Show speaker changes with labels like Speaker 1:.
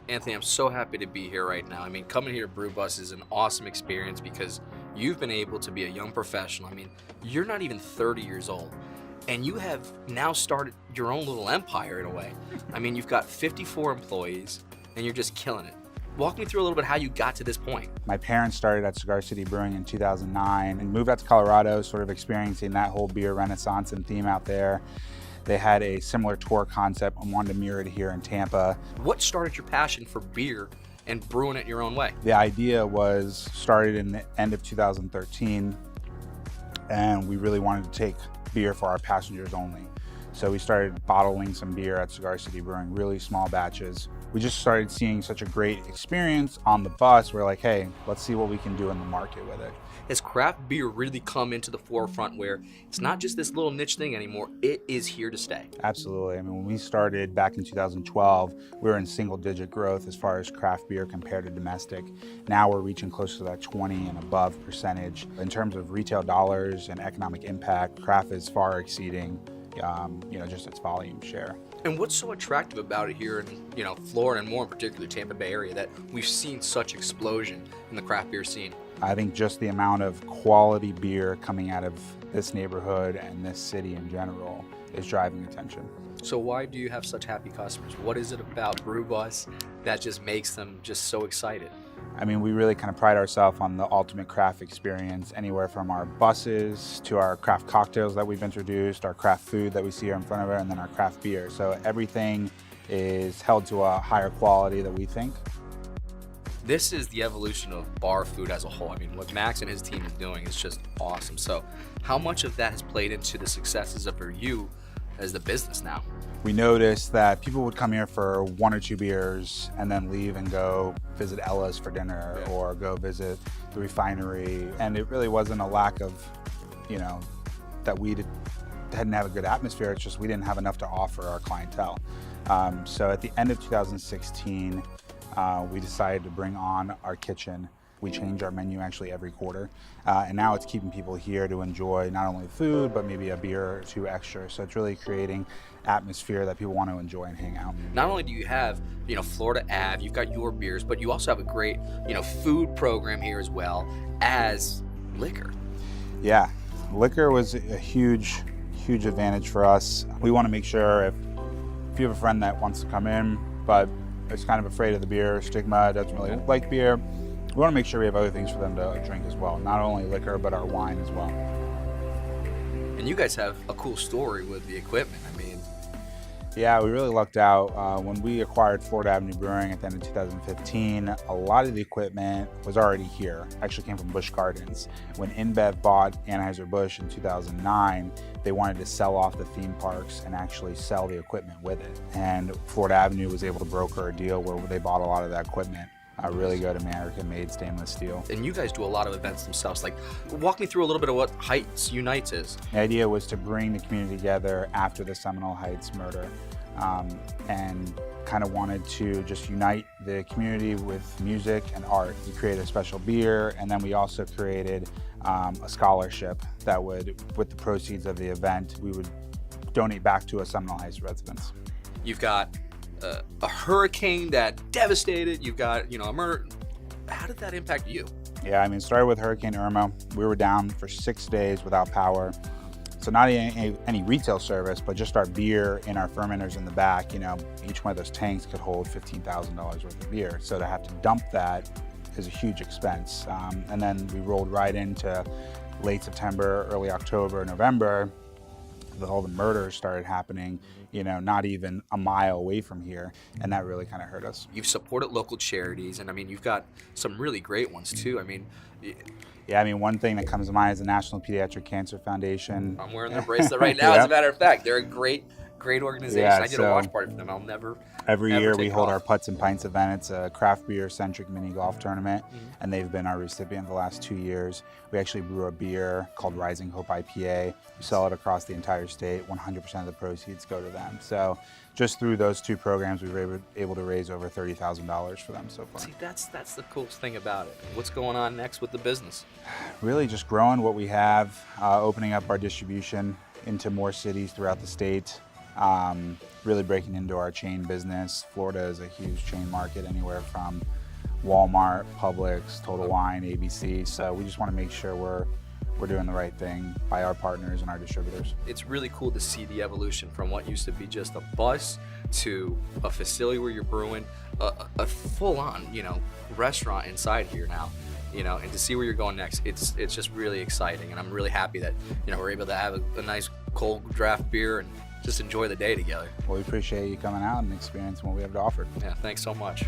Speaker 1: Anthony, I'm so happy to be here right now. I mean, coming here to Brew Bus is an awesome experience because you've been able to be a young professional. I mean, you're not even 30 years old, and you have now started your own little empire in a way. I mean, you've got 54 employees, and you're just killing it. Walk me through a little bit how you got to this point.
Speaker 2: My parents started at Cigar City Brewing in 2009 and moved out to Colorado, sort of experiencing that whole beer renaissance and theme out there. They had a similar tour concept and wanted to mirror it here in Tampa.
Speaker 1: What started your passion for beer and brewing it your own way?
Speaker 2: The idea was started in the end of 2013, and we really wanted to take beer for our passengers only. So we started bottling some beer at Cigar City Brewing, really small batches. We just started seeing such a great experience on the bus. We're like, hey, let's see what we can do in the market with it.
Speaker 1: Has craft beer really come into the forefront where it's not just this little niche thing anymore, it is here to stay?
Speaker 2: Absolutely. I mean, when we started back in 2012, we were in single-digit growth as far as craft beer compared to domestic. Now we're reaching close to that 20 and above percentage. In terms of retail dollars and economic impact, craft is far exceeding just its volume share.
Speaker 1: And what's so attractive about it here in, Florida and more in particular Tampa Bay area that we've seen such explosion in the craft beer scene?
Speaker 2: I think just the amount of quality beer coming out of this neighborhood and this city in general is driving attention.
Speaker 1: So why do you have such happy customers? What is it about Brew Bus that just makes them just so excited?
Speaker 2: I mean, we really kind of pride ourselves on the ultimate craft experience, anywhere from our buses to our craft cocktails that we've introduced, our craft food that we see here in front of it, and then our craft beer. So everything is held to a higher quality that we think.
Speaker 1: This is the evolution of bar food as a whole. I mean, what Max and his team is doing is just awesome. So how much of that has played into the successes of you as the business now?
Speaker 2: We noticed that people would come here for 1 or 2 beers and then leave and go visit Ella's for dinner or go visit the refinery. And it really wasn't a lack of, that we didn't have a good atmosphere. It's just we didn't have enough to offer our clientele. So at the end of 2016, we decided to bring on our kitchen. We change our menu actually every quarter. And now it's keeping people here to enjoy not only food, but maybe a beer or 2 extra. So it's really creating atmosphere that people want to enjoy and hang out.
Speaker 1: Not only do you have, Florida Ave, you've got your beers, but you also have a great, food program here as well as liquor.
Speaker 2: Yeah, liquor was a huge advantage for us. We want to make sure if you have a friend that wants to come in, but is kind of afraid of the beer stigma, doesn't really like beer, we want to make sure we have other things for them to drink as well. Not only liquor, but our wine as well.
Speaker 1: And you guys have a cool story with the equipment. I mean,
Speaker 2: yeah, we really lucked out. When we acquired Florida Avenue Brewing at the end of 2015, a lot of the equipment was already here. Actually came from Busch Gardens. When InBev bought Anheuser-Busch in 2009, they wanted to sell off the theme parks and actually sell the equipment with it. And Florida Avenue was able to broker a deal where they bought a lot of that equipment. Really good American-made stainless steel.
Speaker 1: And you guys do a lot of events themselves. Like, walk me through a little bit of what Heights Unites is.
Speaker 2: The idea was to bring the community together after the Seminole Heights murder, and kind of wanted to just unite the community with music and art. We created a special beer, and then we also created a scholarship that would, with the proceeds of the event, we would donate back to a Seminole Heights residents.
Speaker 1: You've got a hurricane that devastated, you've got, a murder. How did that impact you?
Speaker 2: Yeah, I mean, it started with Hurricane Irma. We were down for 6 days without power. So not any retail service, but just our beer in our fermenters in the back. Each one of those tanks could hold $15,000 worth of beer. So to have to dump that is a huge expense. And then we rolled right into late September, early October, November. All the murders started happening, not even a mile away from here, and that really kind of hurt us.
Speaker 1: You've supported local charities, and I mean, you've got some really great ones too. I mean,
Speaker 2: yeah, one thing that comes to mind is the National Pediatric Cancer Foundation.
Speaker 1: I'm wearing their bracelet right now. As a matter of fact, they're a great organization.
Speaker 2: Yeah,
Speaker 1: I did a watch party for them. I'll never.
Speaker 2: Every year we hold
Speaker 1: off.
Speaker 2: our Putts and Pints event. It's a craft beer-centric mini golf tournament, and they've been our recipient the last 2 years. We actually brew a beer called Rising Hope IPA. We sell it across the entire state. 100% of the proceeds go to them. So just through those 2 programs, we were able to raise over $30,000 for them so far.
Speaker 1: See, that's the coolest thing about it. What's going on next with the business?
Speaker 2: Really just growing what we have, opening up our distribution into more cities throughout the state. really breaking into our chain business. Florida is a huge chain market, anywhere from Walmart, Publix, Total Wine, ABC. So we just want to make sure we're doing the right thing by our partners and our distributors.
Speaker 1: It's really cool to see the evolution from what used to be just a bus to a facility where you're brewing a full-on, restaurant inside here now, and to see where you're going next, it's just really exciting. And I'm really happy that, we're able to have a nice cold draft beer and just enjoy the day together.
Speaker 2: Well, we appreciate you coming out and experiencing what we have to offer.
Speaker 1: Yeah, thanks so much.